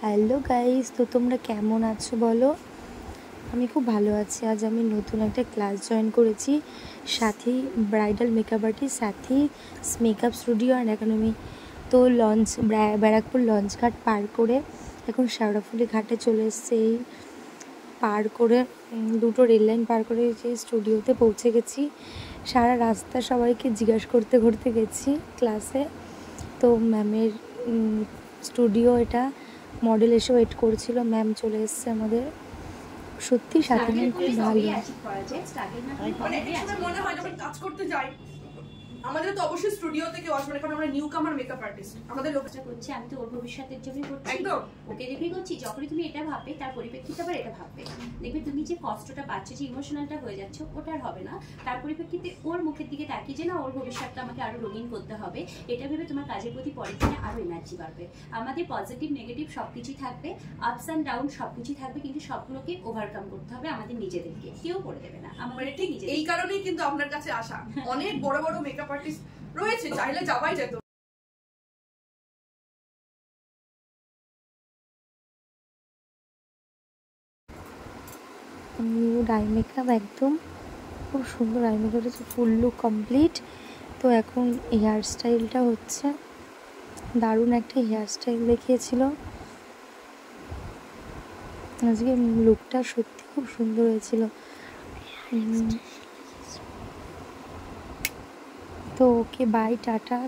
Hello guys, তো তোমরা কেমন আছো বলো? আমি খুব ভালো আছি। আজ আমি নতুন একটা ক্লাস জয়েন করেছি, সাথী bridal makeup artist, Sathi makeup studio and academy. তো ব্যারাকপুর লঞ্চ ঘাট পার করে এখন শেওড়াফুলি ঘাটে চলে এসেছে। এই পার করে দুটো রেল লাইন পার করে যে স্টুডিওতে পৌঁছে গেছি। সারা রাস্তা সবাইকে জিজ্ঞাসা করতে করতে গেছি ক্লাসে। তো ম্যামের স্টুডিও এটা, মডেল এসে ওয়েট করছিল, ম্যাম চলে এসছে আমাদের। সত্যি সাথী ম্যাম খুব ভালো। মনে হয় যখন কাজ করতে যাই আমাদের তো অবশ্যই স্টুডিওতে কেউ আসবে, কারণ আমরা নিউ কামার মেকআপ আর্টিস্ট। আমাদের লোকটা করছে, আমি তো ওর ভবিষ্যতের জন্যই করছি, একদম ওকে দেখেই করছি। যখনই তুমি এটা ভাববে তার পরিপ্রেক্ষিতে আবার এটা ভাববে, দেখবে তুমি যে কষ্টটা পাচ্ছ, যে ইমোশনালটা হয়ে যাচ্ছে, ওটা আর হবে না। তার পরিপ্রেক্ষিতে ওর মুখের দিকে তাকিয়ে যে না, ওর ভবিষ্যৎটা আমাকে আরো রঙিন করতে হবে, এটা ভেবে তোমার কাজের প্রতি পরের দিনে আরো এনার্জি বাড়বে। আমাদের পজিটিভ নেগেটিভ সবকিছুই থাকবে, আপস অ্যান্ড ডাউন সবকিছুই থাকবে, কিন্তু সবগুলোকে ওভারকাম করতে হবে আমাদের নিজেদেরকে, কেউ করে দেবে না। আমাদের ঠিক এই কারণেই কিন্তু আপনার কাছে আসা। অনেক বড় বড় মেকআপ আর্টিস্ট রয়েছে, চাইলে যাওয়াই যেত। নিউ আই মেকআপ, একদম খুব সুন্দর আই মেকআপ হচ্ছে, ফুল লুক কমপ্লিট। তো এখন হেয়ার স্টাইলটা হচ্ছে, দারুণ একটা হেয়ার স্টাইল দেখিয়েছিল আজকে। লুকটা সত্যি খুব সুন্দর হয়েছিল। তো ওকে বাই, টাটা।